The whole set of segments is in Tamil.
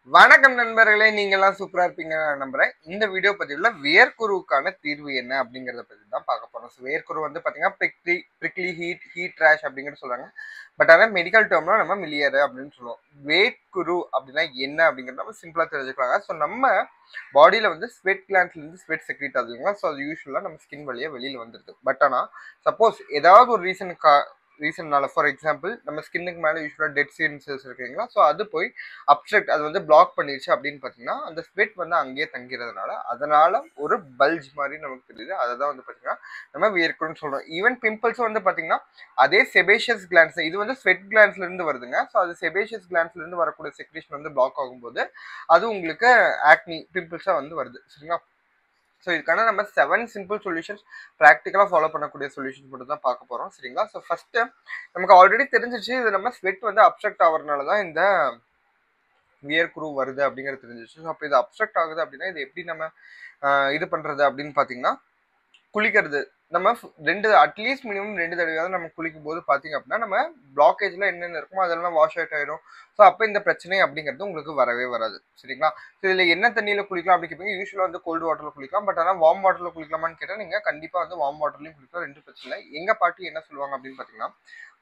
வணக்கம் நண்பர்களே, நீங்க எல்லாம் சூப்பரா இருப்பீங்க நான் நம்புறேன். இந்த வீடியோ பதிவுல வியர்க்குருவுக்கான தீர்வு என்ன அப்படிங்கறத பத்தி தான் பார்க்க போறோம். வியர்க்குரு வந்து பாத்தீங்கன்னா பிரிக்லி ஹீட் ரேஷ் அப்படிங்கறது சொல்றாங்க. பட் ஆனா மெடிக்கல் டேர்ம்ல நம்ம மிலியர் அப்படின்னு சொல்லுவோம். வேட்குரு அப்படின்னா என்ன அப்படிங்கறத நம்ம சிம்பிளா தெரிஞ்சுக்கலாங்க. ஸோ நம்ம பாடியில வந்து ஸ்வெட் கிளாண்ட்ஸ்ல இருந்து ஸ்வெட் செக்ரீட் ஆகுதுங்களா. ஸோ அது யூஸ்வலா நம்ம ஸ்கின் வழியா வெளியில வந்துருது. பட் ஆனா சப்போஸ் ஏதாவது ஒரு ரீசன்னால ஃபார் எக்ஸாம்பிள் நம்ம ஸ்கின்னுக்கு மேலே யூஸ்வலாக டெட் ஸ்கின் செல்ஸ் இருக்குங்களா. ஸோ அது போய் அப்ஸ்ட்ரக்ட் அது வந்து பிளாக் பண்ணிருச்சு அப்படின்னு பார்த்தீங்கன்னா அந்த ஸ்வெட் வந்து அங்கேயே தங்கிறதுனால அதனால ஒரு பல்ஜ் மாதிரி நமக்கு தெரியுது. அதை தான் வந்து பார்த்தீங்கன்னா நம்ம வியர்க்குன்னு சொல்றோம். ஈவன் பிம்பிள்ஸும் வந்து பார்த்தீங்கன்னா அதே செபேஷியஸ் கிளான்ஸ் இது வந்து ஸ்வெட் கிளான்ஸ்ல இருந்து வருதுங்க. ஸோ அது செபேஷியஸ் கிளான்ஸ்ல இருந்து வரக்கூடிய செக்ரேஷன் வந்து பிளாக் ஆகும்போது அது உங்களுக்கு ஆக்னி பிம்பிள்ஸா வந்து வருது. சரிங்களா. ஸோ இதுக்கான நம்ம 7 சிம்பிள் சொல்யூஷன்ஸ் ப்ராக்டிக்கலாக ஃபாலோ பண்ணக்கூடிய சொல்யூஷன்ஸ் மட்டும் தான் பார்க்க போகிறோம். சரிங்களா. ஸோ ஃபர்ஸ்ட் நமக்கு ஆல்ரெடி தெரிஞ்சிச்சு இது நம்ம ஸ்வெட் வந்து அப்ஸ்ட்ரக்ட் ஆகிறதுனால தான் இந்த வியர்க்குரு வருது அப்படிங்கிறது தெரிஞ்சிச்சு. ஸோ அப்போ இது அப்ஸ்ட்ரக்ட் ஆகுது அப்படின்னா இது எப்படி நம்ம இது பண்றது அப்படின்னு பார்த்தீங்கன்னா குளிக்கிறது நம்ம அட்லீஸ்ட் மினிமம் 2 தடவையாவது நம்ம குளிக்கும் போது பாத்தீங்க அப்படின்னா நம்ம பிளாக்கேஜ்ல என்னென்ன இருக்குமோ அதெல்லாம் வாஷ் அவுட் ஆயிடும். ஸோ அப்போ இந்த பிரச்சனை அப்படிங்கிறது உங்களுக்கு வரவே வராது. சரிங்களா. ஸோ இதுல என்ன தண்ணியில குளிக்கலாம் அப்படின்னு கேட்பீங்க. யூஸ்வலா வந்து கோல்டு வாட்டர்ல குளிக்கலாம். பட் ஆனால் வார்ம் வாட்டர்ல குளிக்கலாமான்னு கேட்டால் நீங்க கண்டிப்பா வந்து வார்ம் வாட்டர்லயும் குளிக்கலாம். ரெண்டு பிரச்சனை இல்லை. எங்க பாட்டி என்ன சொல்லுவாங்க அப்படின்னு பாத்தீங்கன்னா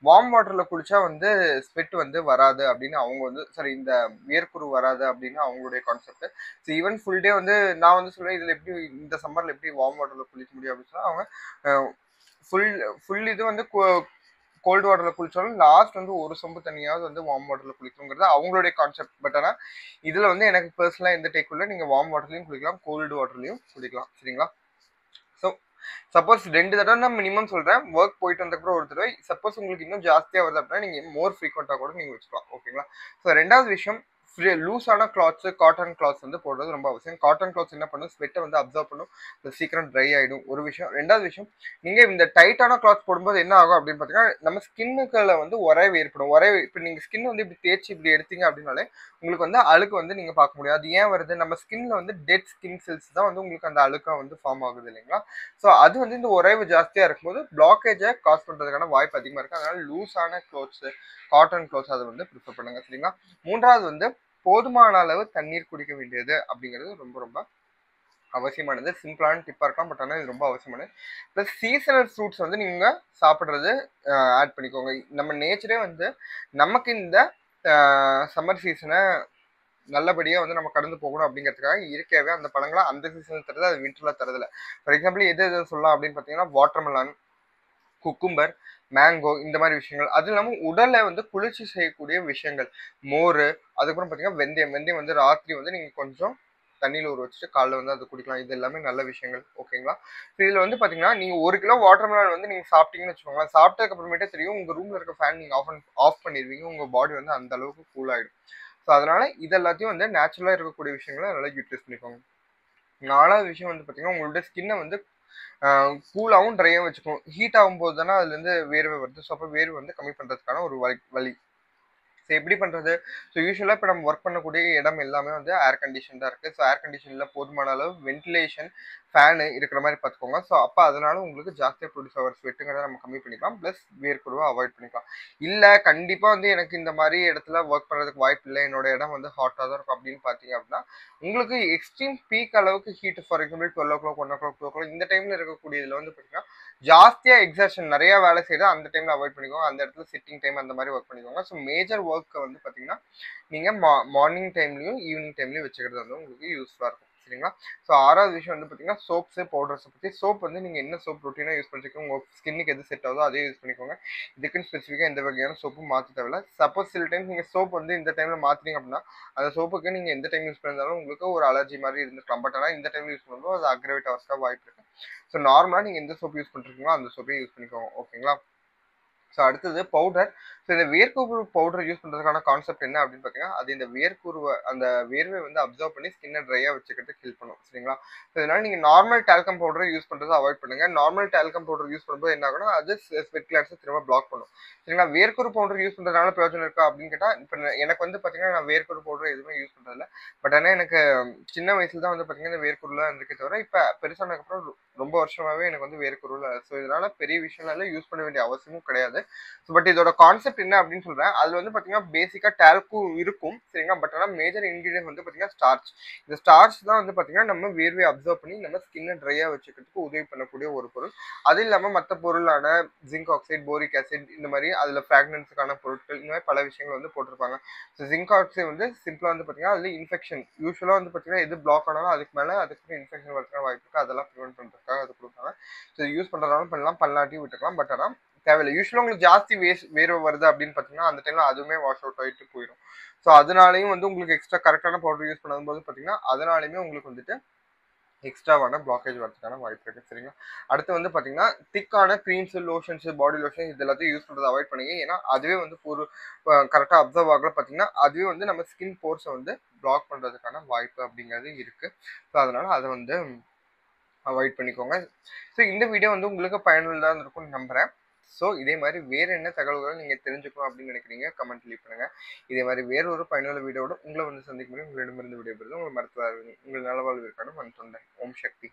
வார்ம் வாட்டர்ல குளிச்சா வந்து ஸ்வெட் வந்து வராது அப்படின்னு அவங்க வந்து சரி இந்த வியர்க்குரு வராது அப்படின்னு அவங்களுடைய concept. So even full day வந்து நான் வந்து சொல்லுவேன் இதுல எப்படி இந்த சம்மர்ல எப்படி வார்ம் வாட்டர்ல குளிக்க முடியும் அப்படின்னு சொன்னா அவங்க ஃபுல் ஃபுல் இது வந்து கோல்டு வாட்டர்ல குளிச்சாலும் லாஸ்ட் வந்து ஒரு சொம்பு தண்ணியாவது வந்து வார்ம் வாட்டர்ல குளிக்கணுங்கிறது அவங்களுடைய கான்செப்ட். பட் ஆனால் இதுல வந்து எனக்கு பர்சனலா எந்த டேக் இல்லை. நீங்க வார்ம் வாட்டர்லயும் குளிக்கலாம், கோல்டு வாட்டர்லயும் குளிக்கலாம். சரிங்களா. ஸோ சப்போஸ் 2 தடவை நான் மினிமம் சொல்றேன். ஒர்க் போயிட்டு வந்தப்பறம் ஒரு தடவை. சப்போஸ் உங்களுக்கு இன்னும் ஜாஸ்தியா வருது அப்படின்னா நீங்க மோர் ஃப்ரீக்வெண்டா கூட நீங்க வச்சுக்கலாம். ஓகேங்களா. ஸோ ரெண்டாவது விஷயம் லூஸான கிளாத்ஸ் காட்டன் கிளாத்ஸ் வந்து போடுறது ரொம்ப அவசியம். காட்டன் கிளாத்ஸ் என்ன பண்ணும் ஸ்வெட்டை வந்து அப்சர்வ் பண்ணும். சீக்கிரம் ட்ரை ஆயிடும் ஒரு விஷயம். ரெண்டாவது விஷயம் நீங்க இந்த டைட்டான கிளாத் போடும்போது என்ன ஆகும் அப்படின்னு பாத்தீங்கன்னா நம்ம ஸ்கின்னுக்குள்ள வந்து உறைவு ஏற்படும். உறைவு இப்போ நீங்க ஸ்கின் வந்து இப்படி தேய்ச்சி இப்படி எடுத்தீங்க அப்படின்னாலே உங்களுக்கு வந்து அழுக்கு வந்து நீங்க பார்க்க முடியாது. அது ஏன் வருது நம்ம ஸ்கின்ல வந்து டெட் ஸ்கின் செல்ஸ் தான் வந்து உங்களுக்கு அந்த அழுக்கா வந்து ஃபார்ம் ஆகுது இல்லைங்களா. ஸோ அது வந்து இந்த உறைவு ஜாஸ்தியா இருக்கும்போது பிளாக்கேஜை காஸ் பண்றதுக்கான வாய்ப்பு அதிகமா இருக்கு. அதனால லூஸான க்ளோத்ஸ் காட்டன் க்ளோத்ஸ் அதை வந்து ப்ரிஃபர் பண்ணுங்க. சரிங்களா. மூன்றாவது வந்து போதுமான அளவு தண்ணீர் குடிக்க வேண்டியது அப்படிங்கிறது ரொம்ப ரொம்ப அவசியமானது. சிம்பிளான டிப்பா இருக்கலாம். பட் ஆனால் இது ரொம்ப அவசியமானது. ப்ளஸ் சீசனல் ஃப்ரூட்ஸ் வந்து நீங்க சாப்பிட்றது ஆட் பண்ணிக்கோங்க. நம்ம நேச்சரே வந்து நமக்கு இந்த சம்மர் சீசனை நல்லபடியா வந்து நம்ம கடந்து போகணும் அப்படிங்கிறதுக்காக இயற்கையாவே அந்த பழங்களை அந்த சீசன் தருது. அது விண்டர்ல தரதில்ல. ஃபார் எக்ஸாம்பிள் எது எது சொல்லலாம் அப்படின்னு பார்த்தீங்கன்னா வாட்டர்மெலான், குக்கும்பர், மேங்கோ இந்த மாதிரி விஷயங்கள். அது இல்லாமல் உடலை வந்து குளிர்ச்சி செய்யக்கூடிய விஷயங்கள் மோர். அதுக்கப்புறம் பார்த்தீங்கன்னா வெந்தயம் வந்து ராத்திரி வந்து நீங்க கொஞ்சம் தண்ணியில் ஊற வச்சுட்டு காலைல வந்து அது குடிக்கலாம். இது எல்லாமே நல்ல விஷயங்கள். ஓகேங்களா. இதில் வந்து பார்த்தீங்கன்னா நீங்கள் 1 கிலோ வாட்டர்மெலான் வந்து நீங்கள் சாப்பிட்டீங்கன்னு வச்சுக்கோங்களேன். சாப்பிட்டதுக்கு அப்புறமேட்டே தெரியும் உங்கள் ரூமில் இருக்க ஃபேன் நீங்கள் ஆஃப் பண்ணிடுவீங்க. உங்கள் பாடி வந்து அந்த அளவுக்கு கூல் ஆகிடும். ஸோ அதனால இது எல்லாத்தையும் வந்து நேச்சுரலாக இருக்கக்கூடிய விஷயங்களை நல்லா யூட்டிலைஸ் பண்ணிக்கோங்க. 4வது விஷயம் வந்து பார்த்தீங்கன்னா உங்களுடைய ஸ்கின்னை வந்து கூலாகவும் ட்ரையாகவும் வச்சுக்கணும். ஹீட் ஆகும்போது தானே அதுலேருந்து வேர்வை வருது. ஸோ அப்போ வேர்வை வந்து கம்மி பண்ணுறதுக்கான ஒரு வழி. ஸோ எப்படி பண்ணுறது. ஸோ யூஸ்வலாக இப்போ நம்ம ஒர்க் பண்ணக்கூடிய இடம் எல்லாமே வந்து ஏர் கண்டிஷன் தான் இருக்குது. ஸோ ஏர் கண்டிஷனில் போதுமான அளவு வென்டிலேஷன் ஃபேனு இருக்கிற மாதிரி பார்த்துக்கோங்க. ஸோ அப்போ அதனால உங்களுக்கு ஜாஸ்தியாக ப்ரொடியூஸ் ஆகிற ஸ்வெட்டுங்கிறத நம்ம கம்மி பண்ணிக்கலாம். ப்ளஸ் வேர்க்குருவை அவாய்ட் பண்ணிக்கலாம். இல்லை கண்டிப்பாக வந்து எனக்கு இந்த மாதிரி இடத்துல ஒர்க் பண்ணுறதுக்கு வாய்ப்பு இல்லை, என்னோட இடம் வந்து ஹாட்டாக தான் இருக்கும் அப்படின்னு பார்த்தீங்க அப்படின்னா உங்களுக்கு எக்ஸ்ட்ரீம் பீக் அளவுக்கு heat for example 12 o'clock 1 o'clock 2 o'clock இந்த டைமில் இருக்கக்கூடிய இதில் வந்து பார்த்தீங்கன்னா ஜாஸ்தியாக எக்ஸர்ஷன் நிறைய வேலை செய்யுது அந்த டைமில் அவாய்ட் பண்ணிக்கோங்க. அந்த இடத்துல சிட்டிங் டைம் அந்த மாதிரி ஒர்க் பண்ணிக்கோங்க. ஸோ மேஜர் ஒர்க்கை வந்து பார்த்தீங்கன்னா நீங்கள் மார்னிங் டைம்லையும் ஈவினிங் டைம்லையும் வச்சுக்கிறது வந்து உங்களுக்கு யூஸ்ஃபுல்லாக இருக்கும். சரிங்களா. ஸோ 6வது விஷயம் வந்து பார்த்தீங்கன்னா சோப்ஸு பவுடர்ஸை பற்றி. சோப் வந்து நீங்கள் என்ன சோப் ரொட்டீனாக யூஸ் பண்ணிருக்கோங்க உங்கள் ஸ்கின்னுக்கு எது செட் ஆகுதோ அதே யூஸ் பண்ணிக்கோங்க. இதுக்குன்னு ஸ்பெசிஃபிக்காக எந்த வகையான சோப்பும் மாற்ற தேவையில்ல. சப்போஸ் சில டைம் நீங்கள் சோப் வந்து இந்த டைமில் மாற்றினீங்க அப்படின்னா அந்த சோப்புக்கு நீங்கள் எந்த டைம் யூஸ் பண்ணிருந்தாலும் உங்களுக்கு ஒரு அலர்ஜி மாதிரி இருந்துக்கலாம். பட் ஆனால் இந்த டைமில் யூஸ் பண்ணும்போது அது அக்ரவேட் ஆகிறதுக்காக வாய்ப்பு இருக்கு. ஸோ நார்மலாக நீங்கள் எந்த சோப் யூஸ் பண்ணிருக்கீங்களோ அந்த சோப்பே யூஸ் பண்ணிக்கோங்க. ஓகேங்களா. ஸோ அடுத்தது பவுடர். ஸோ இந்த வேர்க்குரு பவுடர் யூஸ் பண்ணுறதுக்கான கான்செப்ட் என்ன அப்படின்னு பார்த்தீங்கன்னா அது இந்த வேர்க்குருவை அந்த வேர்வை வந்து அப்சர்வ் பண்ணி ஸ்கின்னை ட்ரையாக வச்சுக்கிறதுக்கு ஹெல்ப் பண்ணும். சரிங்களா. ஸோ இதனால நீங்கள் நார்மல் டால்கம் பவுடர் யூஸ் பண்ணுறதை அவாய்ட் பண்ணுங்க. நார்மல் டால்கம் பவுடர் யூஸ் பண்ணும்போது என்ன ஆகும்னா அது ஸ்வெட் கிளான்ஸை திரும்ப பிளாக் பண்ணும். சரிங்களா. வேர்க்குரு பவுடர் யூஸ் பண்ணுறதுனால பிரயோஜனம் இருக்கா அப்படின்னு கேட்டால் இப்போ எனக்கு வந்து பார்த்தீங்கன்னா நான் வேர்க்குரு பவுடர் எதுவுமே யூஸ் பண்ணுறதில்ல. பட் ஆனால் எனக்கு சின்ன வயசுல தான் வந்து பார்த்தீங்கன்னா இந்த வேர்க்குருலாம் இருக்கே தவிர இப்போ பெருசானதுக்கப்புறம் ரொம்ப வருஷமாகவே எனக்கு வந்து வேர்க்குருவில். ஸோ இதனால பெரிய விஷயம் யூஸ் பண்ண வேண்டிய அவசியமும் கிடையாது. கிடையாது. பட் இதோட கான்செப்ட் என்ன அப்படின்னு சொல்றேன். அதுல வந்து பாத்தீங்கன்னா பேசிக்கா டால்க்கும் இருக்கும் சரிங்களா. பட் ஆனால் மேஜர் இன்கிரீடியன்ட் வந்து பாத்தீங்கன்னா ஸ்டார்ச். இந்த ஸ்டார்ச் தான் வந்து பாத்தீங்கன்னா நம்ம வேர்வையை அப்சர்வ் பண்ணி நம்ம ஸ்கின்னை ட்ரையா வச்சுக்கிறதுக்கு உதவி பண்ணக்கூடிய ஒரு பொருள். அது இல்லாம மற்ற பொருளான ஜிங்க் ஆக்சைடு, போரிக் ஆசிட் இந்த மாதிரி அதுல ஃப்ராக்னன்ஸுக்கான பொருட்கள் இந்த மாதிரி பல விஷயங்கள் வந்து போட்டிருப்பாங்க. ஸோ ஜிங்க் ஆக்சைடு வந்து சிம்பிளா வந்து பாத்தீங்கன்னா அதுல இன்ஃபெக்ஷன் யூஸ்வலா வந்து பாத்தீங்கன்னா எது பிளாக் ஆனாலும் அதுக்கு மேல அதுக்கு இன்ஃபெக்ஷன் வரதுக்கான வாய்ப்பு இருக்கு. அதெல்லாம் ப்ரிவென்ட் பண்றதுக்காக அது கொடுப்பாங்க. ஸோ யூஸ் பண்றதாலும் பண்ணலாம், பண்ணலாட்டி விட்டுக்கலாம். பட் ஆனால் தேவையில்லை. யூஸ்வலாக உங்களுக்கு ஜாஸ்தி வேர்வை வருது அப்படின்னு பார்த்தீங்கன்னா அந்த டைம்ல அதுவுமே வாஷ் அவுட் ஆகிட்டு போயிடும். ஸோ அதனாலையும் வந்து உங்களுக்கு எக்ஸ்ட்ரா கரெக்டான பவுடர் யூஸ் பண்ணும்போது பார்த்தீங்கன்னா அதனாலையுமே உங்களுக்கு வந்துட்டு எக்ஸ்ட்ராவான பிளாக்கேஜ் வரதுக்கான வாய்ப்பு இருக்கு சரிங்களா. அடுத்து வந்து பாத்தீங்கன்னா திக்கான க்ரீம்ஸ், லோஷன்ஸ், பாடி லோஷன் இது எல்லாத்தையும் யூஸ் பண்றதை அவாய்ட் பண்ணுங்க. ஏன்னா அதுவே வந்து ஒரு கரெக்டாக அப்சர்வ் ஆகல பார்த்தீங்கன்னா அதுவே வந்து நம்ம ஸ்கின் போர்ஸை வந்து பிளாக் பண்றதுக்கான வாய்ப்பு அப்படிங்கிறது இருக்கு. ஸோ அதனால அதை வந்து அவாய்ட் பண்ணிக்கோங்க. ஸோ இந்த வீடியோ வந்து உங்களுக்கு பயனுள்ளதாக இருக்கும்னு நம்புறேன். ஸோ இதே மாதிரி வேறு என்ன தகவல்கள் நீங்கள் தெரிஞ்சுக்கணும் அப்படின்னு நினைக்கிறீங்க கமெண்ட் லீவ் பண்ணுங்க. இதே மாதிரி வேறு ஒரு பயனுள்ள வீடியோட உங்களை வந்து சந்திக்க முடியும். உங்களிடமிருந்து விடைபெறுது உங்கள் மருத்துவ உங்கள் நலவாழ்விற்கான மண் தொண்டை. ஓம் சக்தி.